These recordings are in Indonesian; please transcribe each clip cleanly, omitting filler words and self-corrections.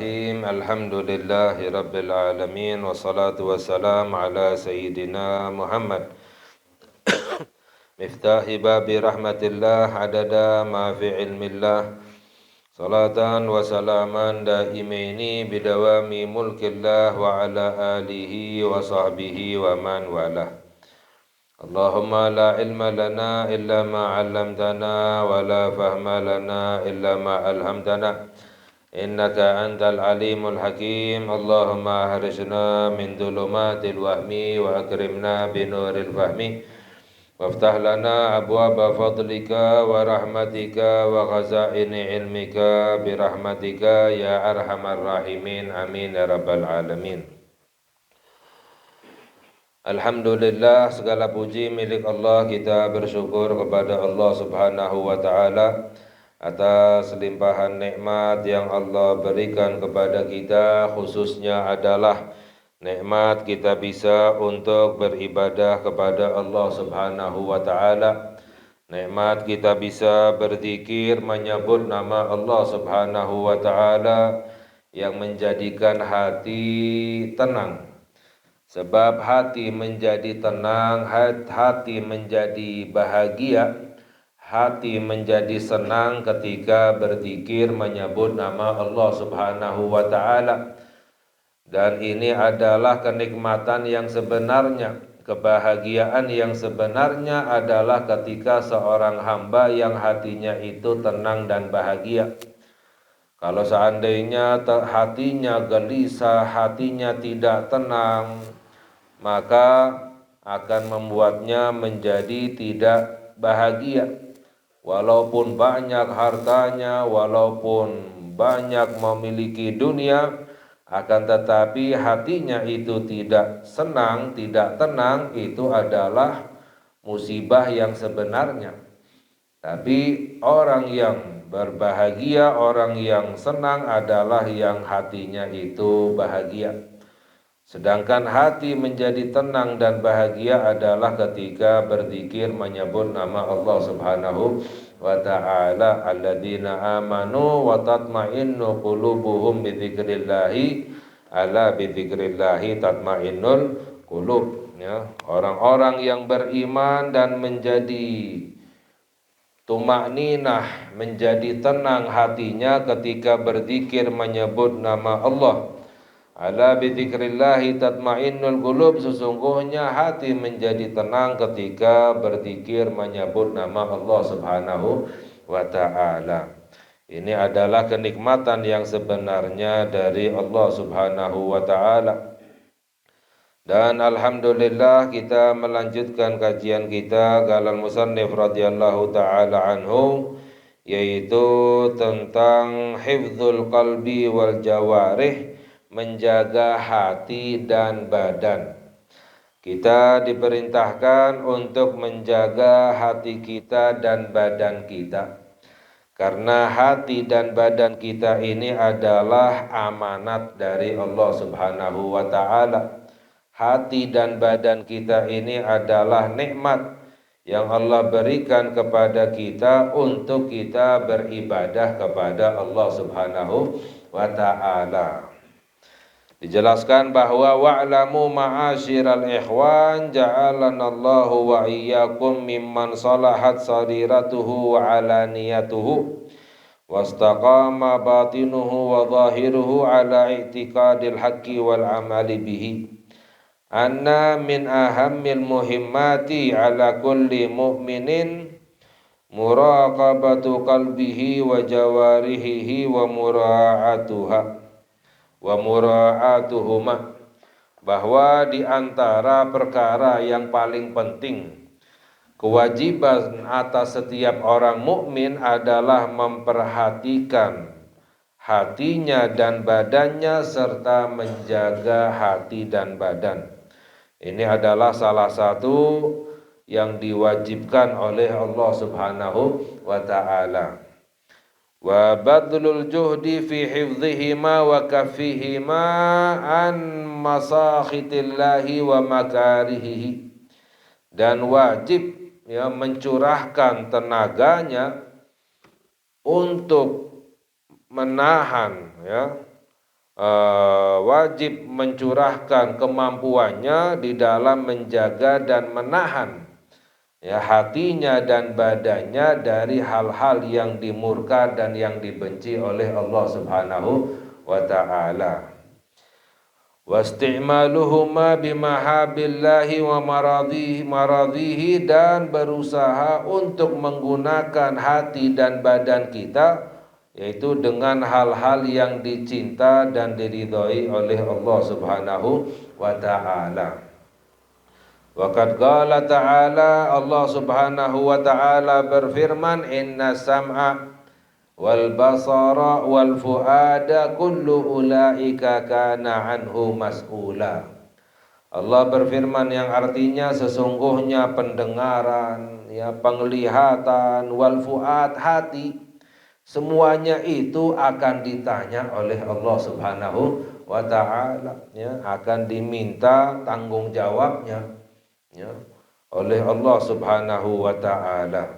Bismillahirrahmanirrahim. Alhamdulillahi rabbil alamin wassalatu wassalam ala sayyidina Muhammad miftahi babi rahmatillah adada ma fi ilmillah salatan wa salaman daimaini bidawami mulkillah wa ala alihi wa sahbihi wa man walah. Allahumma la ilma lana illa ma 'allamtana wa la fahma lana illa ma alhamtana. Innaka antal alimul hakim. Allahumma ahrijna min dhulumatil wahmi wa akrimna binuril fahmi waftah lana abwaba fadlika wa rahmatika wa khazaini ilmika birahmatika ya arhamar rahimin. Amin ya rabbal alamin. Alhamdulillah, segala puji milik Allah. Kita bersyukur kepada Allah subhanahu wa ta'ala atas limpahan nikmat yang Allah berikan kepada kita, khususnya adalah nikmat kita bisa untuk beribadah kepada Allah subhanahu wa ta'ala. Nikmat kita bisa berzikir menyebut nama Allah subhanahu wa ta'ala yang menjadikan hati tenang. Sebab hati menjadi tenang, hati menjadi bahagia, hati menjadi senang ketika berzikir menyebut nama Allah subhanahu wa ta'ala. Dan ini adalah kenikmatan yang sebenarnya, kebahagiaan yang sebenarnya adalah ketika seorang hamba yang hatinya itu tenang dan bahagia. Kalau seandainya hatinya gelisah, hatinya tidak tenang, maka akan membuatnya menjadi tidak bahagia. Walaupun banyak hartanya, walaupun banyak memiliki dunia, akan tetapi hatinya itu tidak senang, tidak tenang, itu adalah musibah yang sebenarnya. Tapi orang yang berbahagia, orang yang senang adalah yang hatinya itu bahagia. Sedangkan hati menjadi tenang dan bahagia adalah ketika berzikir menyebut nama Allah subhanahu wa ta'ala. Alladzina amanu wa tatma'innu qulubuhum bidzikrillahi, ala bidzikrillahi tatma'innul qulub. Ya, orang-orang yang beriman dan menjadi tumakninah, menjadi tenang hatinya ketika berzikir menyebut nama Allah. Ala bidzikrillahi tatmainnul qulub, sesungguhnya hati menjadi tenang ketika berzikir menyebut nama Allah subhanahu wa ta'ala. Ini adalah kenikmatan yang sebenarnya dari Allah subhanahu wa ta'ala. Dan alhamdulillah kita melanjutkan kajian kita kalal musannif radhiyallahu ta'ala anhu, yaitu tentang hifdzul qalbi wal jawarih, menjaga hati dan badan. Kita diperintahkan untuk menjaga hati kita dan badan kita, karena hati dan badan kita ini adalah amanat dari Allah subhanahu wa ta'ala. Hati dan badan kita ini adalah nikmat yang Allah berikan kepada kita untuk kita beribadah kepada Allah subhanahu wa ta'ala. Dijelaskan bahwa wa'lamu ma'asyiral ikhwan ja'alanallahu wa iyyakum mimman salahat sariratuhu wa alaniyatuhu wastaqama batinuhu wa zahiruhu ala i'tiqadil haqqi wal amali bihi. Anna min ahammil muhimmati ala kulli mu'minin muraqabatu qalbihi wa jawarihihi wa mura'atuhuma, bahwa di antara perkara yang paling penting, kewajiban atas setiap orang mukmin adalah memperhatikan hatinya dan badannya serta menjaga hati dan badan. Ini adalah salah satu yang diwajibkan oleh Allah subhanahu wa ta'ala. Wa badlul juhdi fi hifdzihima wa kafihima an masakhitillahi wa makarihihi, dan wajib mencurahkan tenaganya untuk menahan wajib mencurahkan kemampuannya di dalam menjaga dan menahan ya hatinya dan badannya dari hal-hal yang dimurka dan yang dibenci oleh Allah Subhanahu wa taala. Wasti'maluhuma bimahabillahi wa maradhihi, dan berusaha untuk menggunakan hati dan badan kita yaitu dengan hal-hal yang dicinta dan diridhai oleh Allah Subhanahu wa taala. Waqad qala ta'ala, Allah Subhanahu wa taala berfirman, inna sam'a wal basara wal fuada kullu ulaika kana anhu mas'ula. Allah berfirman yang artinya sesungguhnya pendengaran, ya penglihatan, wal fuad hati, semuanya itu akan ditanya oleh Allah Subhanahu wa taala, ya akan diminta tanggung jawabnya ya oleh Allah Subhanahu wa taala.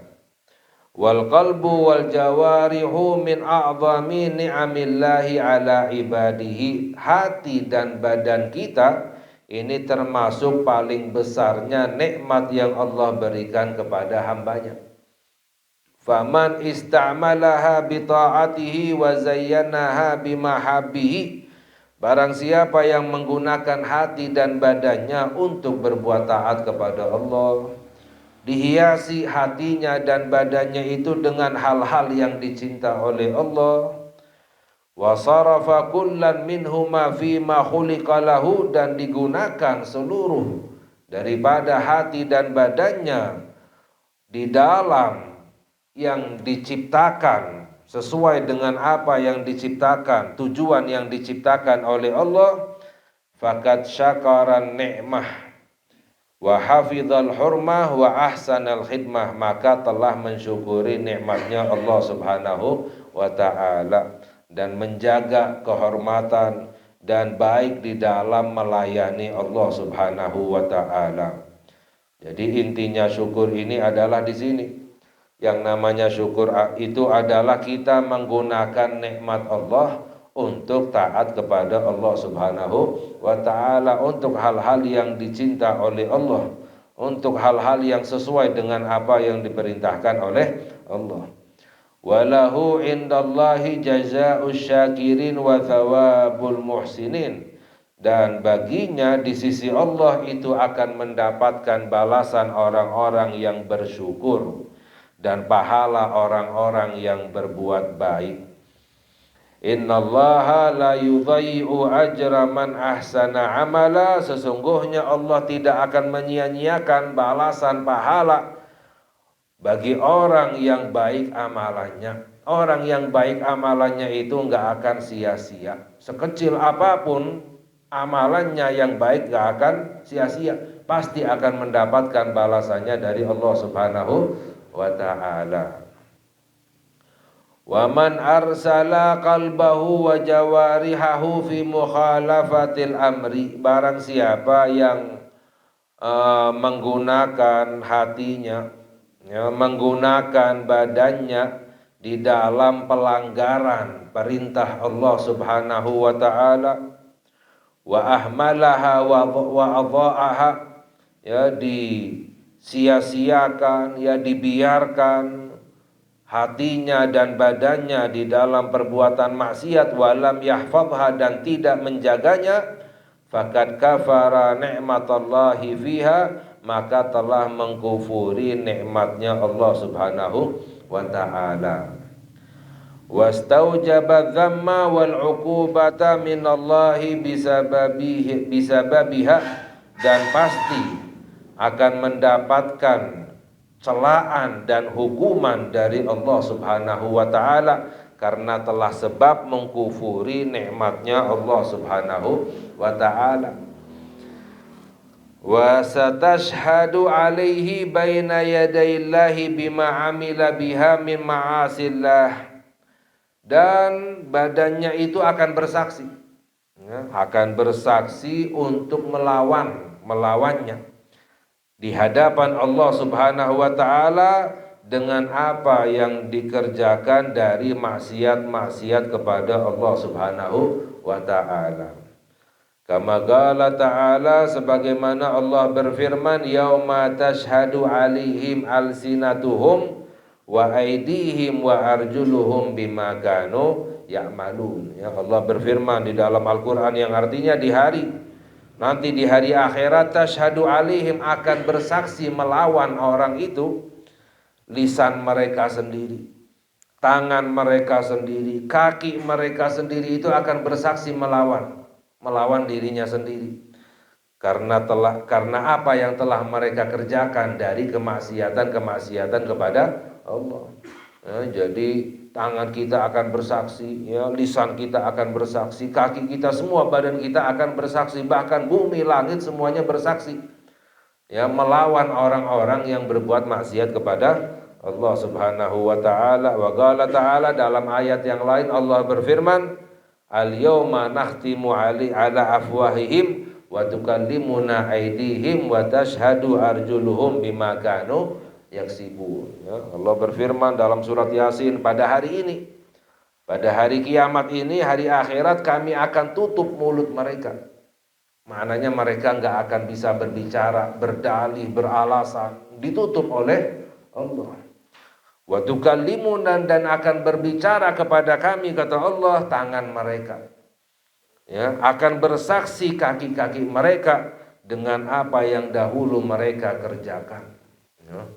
Wal qalbu wal jawarihu min a'zami ni'amillahi ala ibadihi. Hati dan badan kita ini termasuk paling besarnya nikmat yang Allah berikan kepada hambanya. Faman istamalaha bi ta'atihi wa zayyanaha bimahabbihi. Barang siapa yang menggunakan hati dan badannya untuk berbuat taat kepada Allah, dihiasi hatinya dan badannya itu dengan hal-hal yang dicinta oleh Allah, wa sarafa kullan minhuma fima khuliqa lahu, dan digunakan seluruh daripada hati dan badannya di dalam yang diciptakan sesuai dengan apa yang diciptakan, tujuan yang diciptakan oleh Allah, faqad syakaran ni'mah wa hafizal hurmah wa ahsanal khidmah, maka telah mensyukuri nikmatnya Allah Subhanahu wa taala dan menjaga kehormatan dan baik di dalam melayani Allah Subhanahu wa taala. Jadi intinya syukur ini adalah di sini. Yang namanya syukur itu adalah kita menggunakan nikmat Allah untuk taat kepada Allah Subhanahu wa taala, untuk hal-hal yang dicinta oleh Allah, untuk hal-hal yang sesuai dengan apa yang diperintahkan oleh Allah. Walahu indallahi jazaa'us syakirin wa thawabul muhsinin, dan baginya di sisi Allah itu akan mendapatkan balasan orang-orang yang bersyukur dan pahala orang-orang yang berbuat baik. Innallaha la yudhai'u ajra man ahsana amala, sesungguhnya Allah tidak akan menyia-nyiakan balasan pahala bagi orang yang baik amalannya. Orang yang baik amalannya itu enggak akan sia-sia. Sekecil apapun amalannya yang baik enggak akan sia-sia, pasti akan mendapatkan balasannya dari Allah Subhanahu wa ta'ala. Wa man arsala qalbahu wa jawarihahu fi mukhalafatil amri, barang siapa yang menggunakan hatinya, ya, menggunakan badannya di dalam pelanggaran perintah Allah Subhanahu wa ta'ala, wa ahmalaha wa adha'aha, ya sia-siakan, ya dibiarkan hatinya dan badannya di dalam perbuatan maksiat, walam yahfadha, dan tidak menjaganya, faqad kafara ni'matallahi fiha, maka telah mengkufuri nikmatnya Allah Subhanahu wa ta'ala. Wastaujaba dhamma wal uqubata minallahi bisababiha, dan pasti akan mendapatkan celaan dan hukuman dari Allah Subhanahu wa ta'ala karena telah sebab mengkufuri nikmatnya Allah Subhanahu wa ta'ala. Wa satashhadu alaihi baina yadayillahi bima amila biha min ma'asillah, dan badannya itu akan bersaksi, ya, akan bersaksi untuk melawannya di hadapan Allah Subhanahu wa ta'ala dengan apa yang dikerjakan dari maksiat-maksiat kepada Allah Subhanahu wa ta'ala. Kama qala ta'ala, sebagaimana Allah berfirman, yauma tashhadu alaihim alsinatuhum wa aydihim wa arjuluhum bima kanu ya'malun. Ya, Allah berfirman di dalam Al-Qur'an yang artinya di hari akhirat, tashhadu alaihim, akan bersaksi melawan orang itu lisan mereka sendiri, tangan mereka sendiri, kaki mereka sendiri, itu akan bersaksi melawan dirinya sendiri karena apa yang telah mereka kerjakan dari kemaksiatan kepada Allah. Jadi tangan kita akan bersaksi, ya, lisan kita akan bersaksi, kaki kita, semua badan kita akan bersaksi, bahkan bumi langit semuanya bersaksi, ya, melawan orang-orang yang berbuat maksiat kepada Allah Subhanahu wa ta'ala. Wa qala ta'ala, dalam ayat yang lain Allah berfirman, al-yawma nakhtimu ala afwahihim wa tukallimuna aydihim wa tashhadu arjuluhum bima kanu yaksibun. Ya, Allah berfirman dalam surat Yasin, pada hari ini, pada hari kiamat ini, hari akhirat, kami akan tutup mulut mereka. Maknanya mereka nggak akan bisa berbicara, berdalih, beralasan, ditutup oleh Allah. Wa tukallimuna, dan akan berbicara kepada kami, kata Allah, tangan mereka. Ya, akan bersaksi kaki-kaki mereka dengan apa yang dahulu mereka kerjakan. Ya.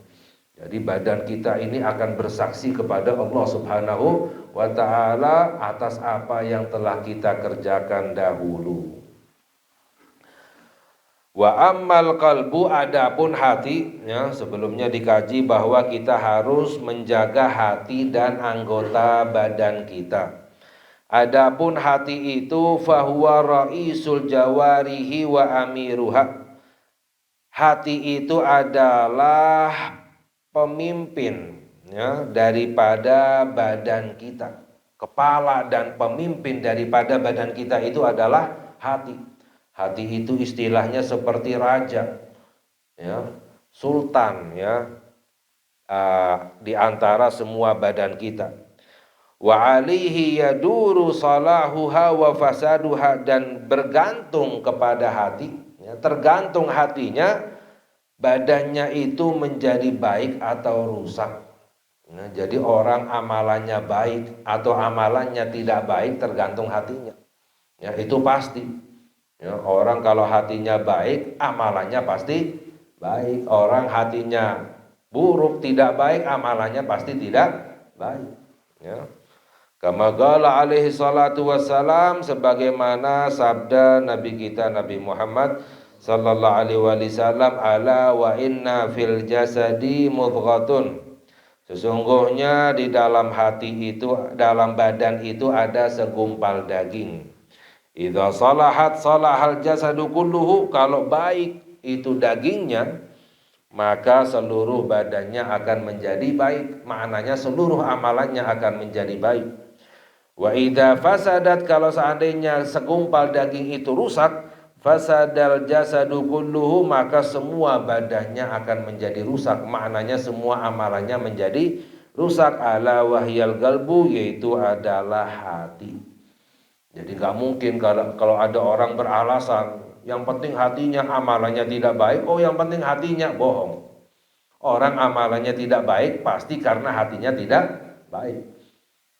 Jadi badan kita ini akan bersaksi kepada Allah Subhanahu wa ta'ala atas apa yang telah kita kerjakan dahulu. Wa ammal qalbu, adapun hati, ya, sebelumnya dikaji bahwa kita harus menjaga hati dan anggota badan kita. Adapun hati itu fahuwa ra'isul jawarihi wa amiruha. Hati itu adalah pemimpin, ya, daripada badan kita. Kepala dan pemimpin daripada badan kita itu adalah hati. Hati itu istilahnya seperti raja, ya, sultan, ya, di antara semua badan kita. Wa alihi yaduru salahuha wa fasaduha, dan bergantung kepada hati, ya, tergantung hatinya, badannya itu menjadi baik atau rusak. Nah, jadi orang amalannya baik atau amalannya tidak baik tergantung hatinya. Ya, itu pasti. Ya, orang kalau hatinya baik, amalannya pasti baik. Orang hatinya buruk, tidak baik, amalannya pasti tidak baik. Ya. Kama qala alaihi salatu wassalam, sebagaimana sabda Nabi kita Nabi Muhammad sallallahu alaihi wasallam, ala wa inna fil jasadi mudghatun. Sesungguhnya di dalam hati itu, dalam badan itu ada segumpal daging. Idza salahat salahal jasadu kulluhu, kalau baik itu dagingnya, maka seluruh badannya akan menjadi baik. Maknanya seluruh amalannya akan menjadi baik. Wa idza fasadat, kalau seandainya segumpal daging itu rusak, fasadal jasadu kulluhu, maka semua badannya akan menjadi rusak. Maknanya semua amalannya menjadi rusak. Ala wahyal qalbu, yaitu adalah hati. Jadi gak mungkin kalau ada orang beralasan yang penting hatinya, amalannya tidak baik, oh yang penting hatinya, bohong. Orang amalannya tidak baik pasti karena hatinya tidak baik.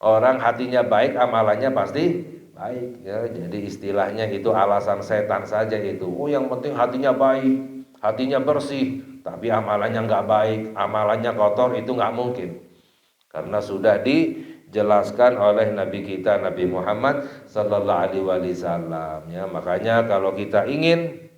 Orang hatinya baik, amalannya pasti baik, ya. Jadi istilahnya itu alasan setan saja itu. Oh yang penting hatinya baik, hatinya bersih, tapi amalannya nggak baik, amalannya kotor, itu nggak mungkin. Karena sudah dijelaskan oleh Nabi kita Nabi Muhammad sallallahu alaihi wasallam, ya. Makanya kalau kita ingin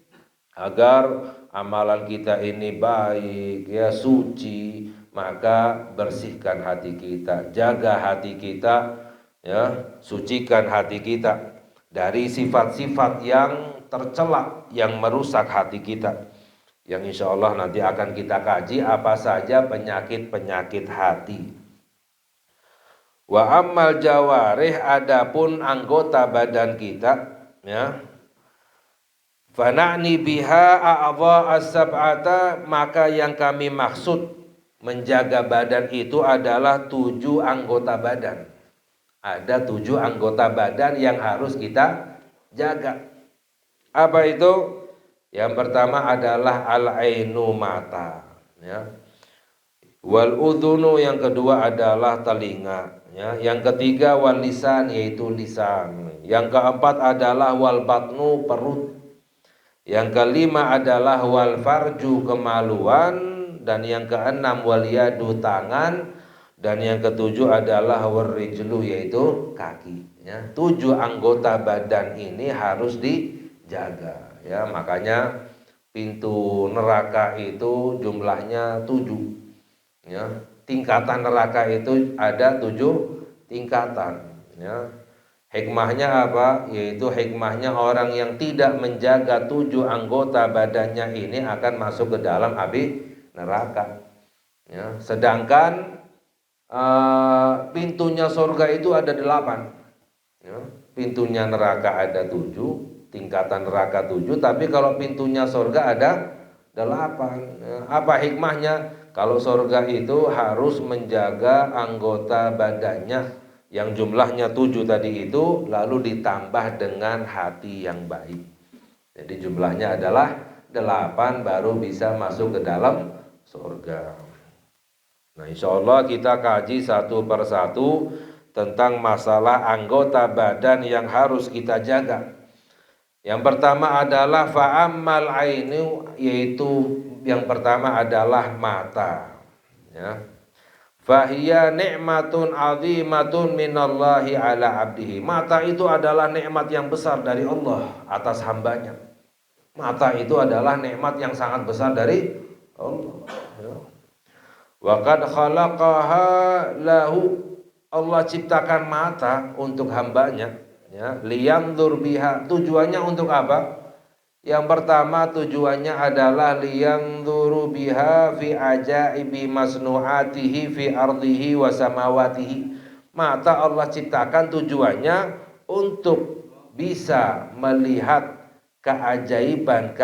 agar amalan kita ini baik, ya, suci, maka bersihkan hati kita, jaga hati kita, ya, sucikan hati kita dari sifat-sifat yang tercela yang merusak hati kita. Yang insya Allah nanti akan kita kaji apa saja penyakit-penyakit hati. Wa ammal jawarih, adapun anggota badan kita, ya, fana'ni biha a'dha as-sab'ata, maka yang kami maksud menjaga badan itu adalah 7 anggota badan. Ada 7 anggota badan yang harus kita jaga. Apa itu? Yang pertama adalah al-ainu, mata, ya. Wal udhunu, yang kedua adalah telinga, ya. Yang ketiga wal lisan, yaitu lisan. Yang keempat adalah wal batnu, perut. Yang kelima adalah wal farju, kemaluan. Dan yang keenam wal yadu, tangan. Dan yang ketujuh adalah wal rijlu, yaitu kaki, ya. 7 anggota badan ini harus dijaga, ya. Makanya pintu neraka itu jumlahnya 7, ya. Tingkatan neraka itu ada 7 tingkatan, ya. Hikmahnya apa? Yaitu hikmahnya orang yang tidak menjaga 7 anggota badannya ini akan masuk ke dalam api neraka, ya. Sedangkan pintunya surga itu ada 8, ya. Pintunya neraka ada 7, tingkatan neraka 7, tapi kalau pintunya surga ada 8. Ya. Apa hikmahnya? Kalau surga itu harus menjaga anggota badannya yang jumlahnya 7 tadi itu, lalu ditambah dengan hati yang baik. Jadi jumlahnya adalah 8, baru bisa masuk ke dalam surga. Nah, insya Allah kita kaji satu persatu tentang masalah anggota badan yang harus kita jaga. Yang pertama adalah fa'ammal ainu, yaitu yang pertama adalah mata, ya. Fahiya ni'matun azimatun minallahi ala abdihi. Mata itu adalah nikmat yang besar dari Allah atas hambanya. Mata itu adalah nikmat yang sangat besar dari Allah, ya. Wa qad khalaqaha lahu, Allah ciptakan mata untuk hambanya, ya. Liyanzur biha, tujuannya untuk apa? Yang pertama tujuannya adalah liyanzuru biha fi ajaibi masnu'atihi fi ardihi wa samawatihi. Mata Allah ciptakan tujuannya untuk bisa melihat keajaiban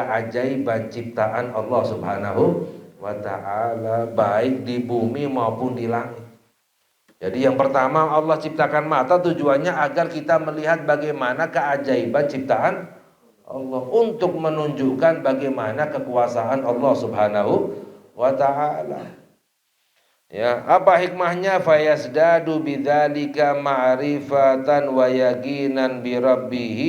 ciptaan Allah Subhanahu wa ta'ala, baik di bumi maupun di langit. Jadi yang pertama Allah ciptakan mata tujuannya agar kita melihat bagaimana keajaiban ciptaan Allah, untuk menunjukkan bagaimana kekuasaan Allah Subhanahu wa ta'ala. Ya, apa hikmahnya? Fayasdadu bidzalika ma'rifatan wa yaqinan bi rabbih,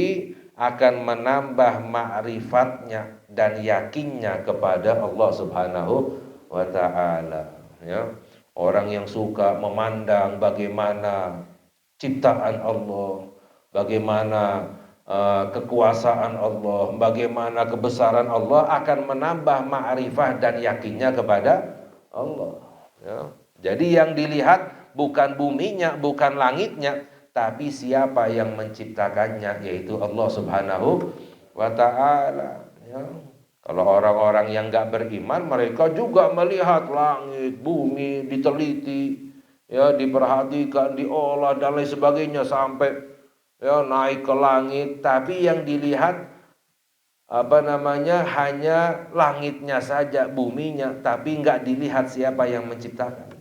akan menambah ma'rifatnya dan yakinnya kepada Allah Subhanahu wa ta'ala, ya. Orang yang suka memandang bagaimana ciptaan Allah, bagaimana kekuasaan Allah, bagaimana kebesaran Allah, akan menambah ma'rifah dan yakinnya kepada Allah, ya. Jadi yang dilihat bukan buminya, bukan langitnya, tapi siapa yang menciptakannya, yaitu Allah Subhanahu wa ta'ala, ya. Kalau orang-orang yang gak beriman, mereka juga melihat langit, bumi, diteliti, ya, diperhatikan, diolah dan lain sebagainya sampai, ya, naik ke langit. Tapi yang dilihat hanya langitnya saja, buminya, tapi nggak dilihat siapa yang menciptakan.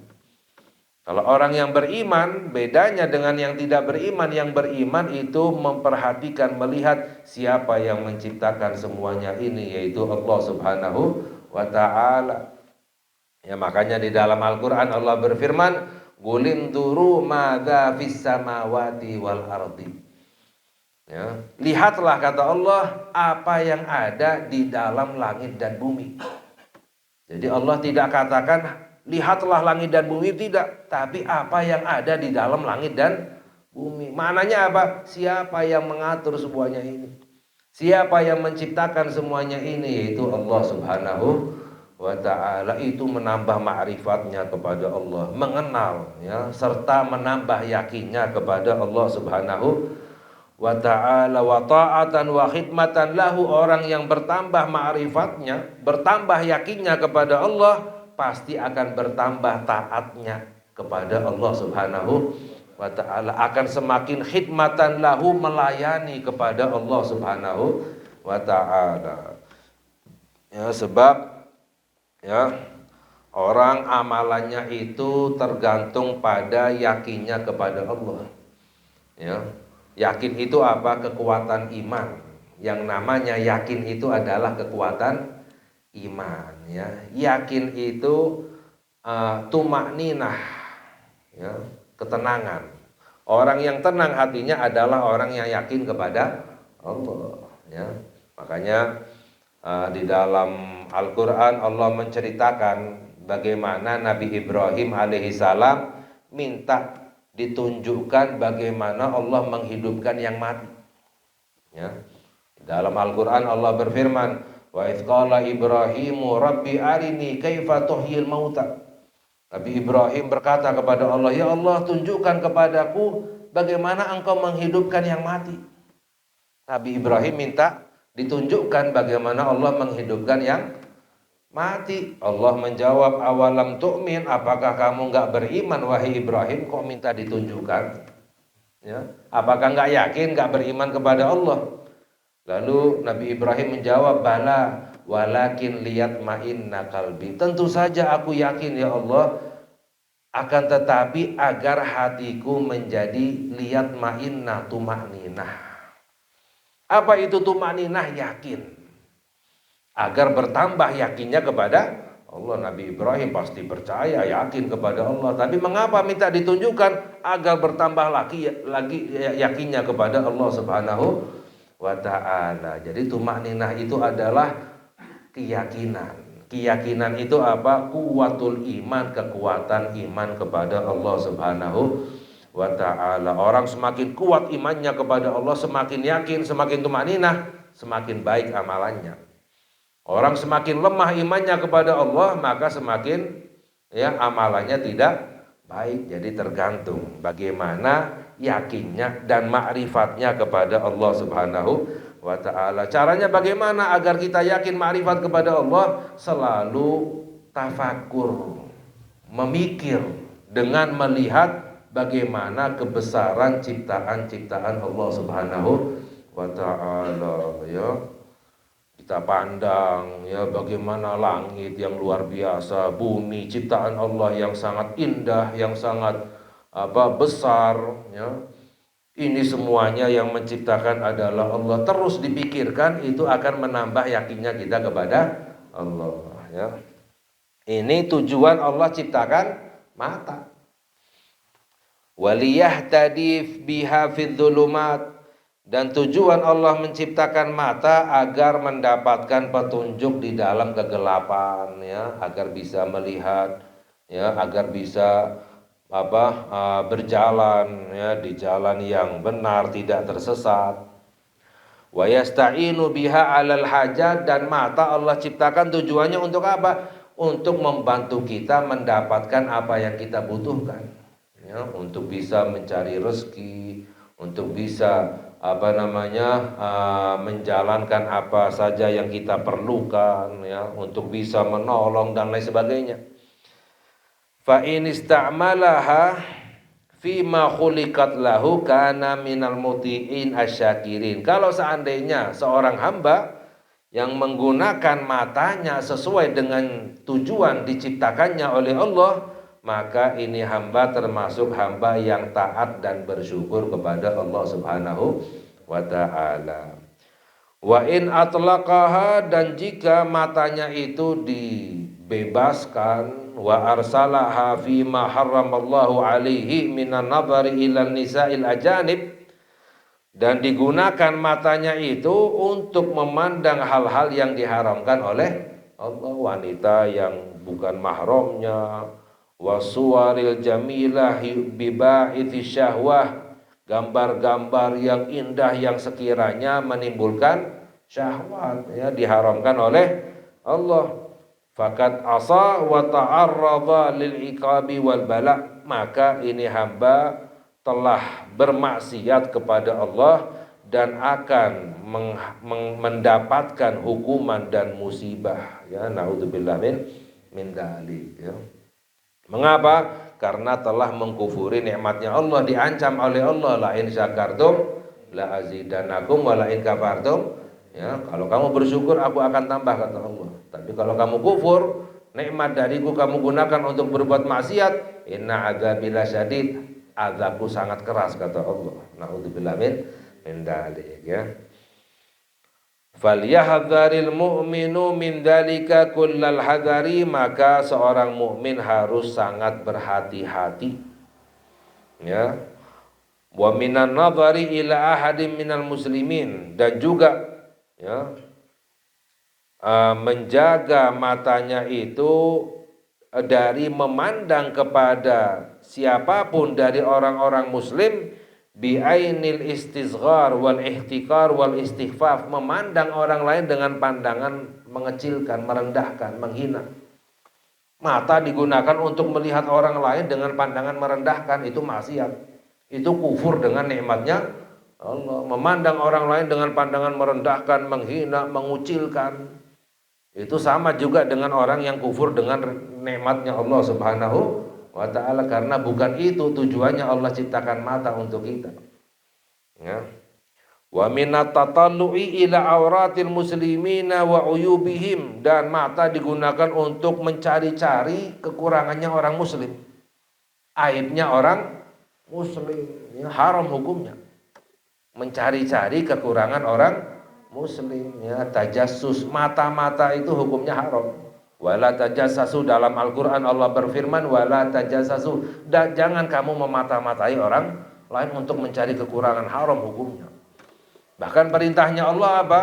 Kalau orang yang beriman, bedanya dengan yang tidak beriman. Yang beriman itu memperhatikan, melihat siapa yang menciptakan semuanya ini, yaitu Allah Subhanahu wa ta'ala. Ya, makanya di dalam Al-Quran Allah berfirman, "Qulinduru madza fis samawati wal ardi." Ya, lihatlah, kata Allah, apa yang ada di dalam langit dan bumi. Jadi Allah tidak katakan lihatlah langit dan bumi, tidak, tapi apa yang ada di dalam langit dan bumi. Maknanya apa? Siapa yang mengatur semuanya ini? Siapa yang menciptakan semuanya ini? Yaitu Allah Subhanahu wa ta'ala. Itu menambah ma'rifatnya kepada Allah, mengenal, ya, serta menambah yakinnya kepada Allah Subhanahu wa ta'ala. Wa ta'atan wa khidmatan lahu, orang yang bertambah ma'rifatnya, bertambah yakinnya kepada Allah, pasti akan bertambah taatnya kepada Allah Subhanahu wa ta'ala, akan semakin khidmatan lahu, melayani kepada Allah Subhanahu wa ta'ala. Ya, sebab, ya, orang amalannya itu tergantung pada yakinnya kepada Allah. Ya. Yakin itu apa? Kekuatan iman. Yang namanya yakin itu adalah kekuatan iman, ya. Yakin itu tumakninah, ya, ketenangan. Orang yang tenang hatinya adalah orang yang yakin kepada Allah, ya. Makanya di dalam Al-Qur'an Allah menceritakan bagaimana Nabi Ibrahim alaihissalam minta ditunjukkan bagaimana Allah menghidupkan yang mati, ya. Dalam Al-Qur'an Allah berfirman, wa idz qala Ibrahimu rabbi arini kaifa tuhyil mauta. Nabi Ibrahim berkata kepada Allah, ya Allah, tunjukkan kepadaku bagaimana engkau menghidupkan yang mati. Nabi Ibrahim minta ditunjukkan bagaimana Allah menghidupkan yang mati. Allah menjawab, awalam tu'min, apakah kamu enggak beriman wahai Ibrahim, kok minta ditunjukkan? Ya, apakah enggak yakin, enggak beriman kepada Allah? Lalu Nabi Ibrahim menjawab, bala walakin liyatma'inna qalbi. Tentu saja aku yakin ya Allah, akan tetapi agar hatiku menjadi liyatma'inna tumakninah. Apa itu tumakninah? Yakin. Agar bertambah yakinnya kepada Allah. Nabi Ibrahim pasti percaya, yakin kepada Allah. Tapi mengapa minta ditunjukkan? Agar bertambah lagi yakinnya kepada Allah Subhanahu wa ta'ala. Jadi tumakninah itu adalah keyakinan. Keyakinan itu apa? Kuwatul iman, kekuatan iman kepada Allah Subhanahu wa ta'ala. Orang semakin kuat imannya kepada Allah, semakin yakin, semakin tumakninah, semakin baik amalannya. Orang semakin lemah imannya kepada Allah, maka semakin amalannya tidak baik. Jadi tergantung bagaimana yakinnya dan ma'rifatnya kepada Allah Subhanahu wa ta'ala. Caranya bagaimana agar kita yakin ma'rifat kepada Allah? Selalu tafakur, memikir dengan melihat bagaimana kebesaran ciptaan-ciptaan Allah Subhanahu wa ta'ala, ya. Kita pandang, ya, bagaimana langit yang luar biasa, bumi ciptaan Allah yang sangat indah, yang sangat besar, ya. Ini semuanya yang menciptakan adalah Allah. Terus dipikirkan, itu akan menambah yakinnya kita kepada Allah, ya. Ini tujuan Allah ciptakan mata. Waliyahtadi biha fidzulumat. Dan tujuan Allah menciptakan mata agar mendapatkan petunjuk di dalam kegelapan, ya, agar bisa melihat, ya, agar bisa berjalan, ya, di jalan yang benar, tidak tersesat. Wa yasta'inu biha 'alal hajat. Dan mata Allah ciptakan tujuannya untuk apa? Untuk membantu kita mendapatkan apa yang kita butuhkan, ya, untuk bisa mencari rezeki, untuk bisa menjalankan apa saja yang kita perlukan, ya, untuk bisa menolong dan lain sebagainya. Fa in istamalaha fi ma khuliqat lahu kana minal muti'in asyakirin. Kalau seandainya seorang hamba yang menggunakan matanya sesuai dengan tujuan diciptakannya oleh Allah, maka ini hamba termasuk hamba yang taat dan bersyukur kepada Allah Subhanahu wa ta'ala. Wa in atlaqaha. Dan jika matanya itu dibebaskan, wa arsalaha fi ma harramallahu alaihi minan nadhari ilan nisa'il ajanib. Dan digunakan matanya itu untuk memandang hal-hal yang diharamkan oleh Allah, wanita yang bukan mahramnya, wasuwaril jamilah biba'iti syahwah, gambar-gambar yang indah yang sekiranya menimbulkan syahwat, ya, diharamkan oleh Allah. Fakat asa wa ta'arradha lil iqabi wal bala. Maka ini hamba telah bermaksiat kepada Allah dan akan mendapatkan hukuman dan musibah, ya, naudzubillah min dzalik, ya. Mengapa? Karena telah mengkufuri nikmatnya Allah, diancam oleh Allah, la in syakartum la azidannakum wa la in kafartum, ya, kalau kamu bersyukur aku akan tambah, kata Allah. Tapi kalau kamu kufur, nikmat dariku kamu gunakan untuk berbuat maksiat, inna adzabi lasyadid, azabku sangat keras kata Allah. Naudzubillah min dzalik ya. Falyahdharil mu'minu min dzalika kullal hadari, maka seorang mukmin harus sangat berhati-hati ya. Wa minan nadhari ila ahadin minal muslimin, dan juga ya menjaga matanya itu dari memandang kepada siapapun dari orang-orang muslim bi'ainil istisghar wal ihtikar wal istighfaf, memandang orang lain dengan pandangan mengecilkan, merendahkan, menghina. Mata digunakan untuk melihat orang lain dengan pandangan merendahkan, itu maksiat. Itu kufur dengan nikmatnya Allah. Memandang orang lain dengan pandangan merendahkan, menghina, mengucilkan, itu sama juga dengan orang yang kufur dengan nikmatnya Allah Subhanahu wa ta'ala, karena bukan itu tujuannya Allah ciptakan mata untuk kita ya. Wa minat tatallu'i ila auratil muslimina wa uyubihim, dan mata digunakan untuk mencari-cari kekurangannya orang muslim, aibnya orang muslim ya, haram hukumnya mencari-cari kekurangan orang muslim ya. Tajassus, mata-mata itu hukumnya haram. Wala tajassasu, dalam Al-Quran Allah berfirman wala tajassasu, dan jangan kamu memata-matai orang lain untuk mencari kekurangan, haram hukumnya. Bahkan perintahnya Allah apa?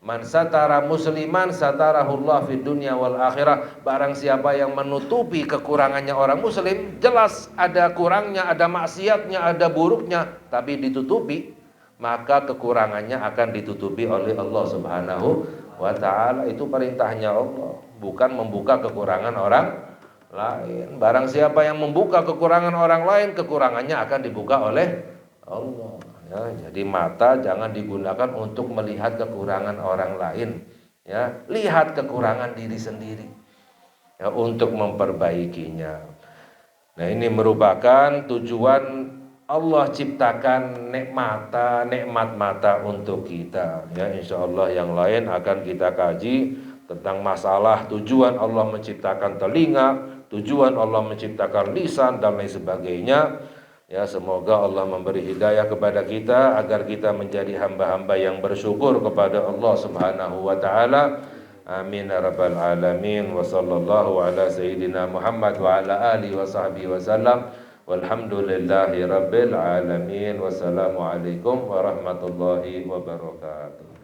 Man satara musliman satarahullah fid dunya wal akhirah, barang siapa yang menutupi kekurangannya orang muslim, jelas ada kurangnya, ada maksiatnya, ada buruknya, tapi ditutupi, maka kekurangannya akan ditutupi oleh Allah Subhanahu wa ta'ala. Itu perintahnya Allah, bukan membuka kekurangan orang lain. Barang siapa yang membuka kekurangan orang lain, kekurangannya akan dibuka oleh Allah ya. Jadi mata jangan digunakan untuk melihat kekurangan orang lain ya. Lihat kekurangan diri sendiri ya, untuk memperbaikinya. Nah, ini merupakan tujuan Allah ciptakan nikmat mata untuk kita ya. Insyaallah yang lain akan kita kaji tentang masalah tujuan Allah menciptakan telinga, tujuan Allah menciptakan lisan dan lain sebagainya ya. Semoga Allah memberi hidayah kepada kita agar kita menjadi hamba-hamba yang bersyukur kepada Allah Subhanahu wa ta'ala. Amin ya rabbal alamin. Wa sallallahu ala sayyidina Muhammad wa ala alihi wa sahbihi wa sallam. Walhamdulillahi rabbil alamin. Wassalamualaikum warahmatullahi wabarakatuh.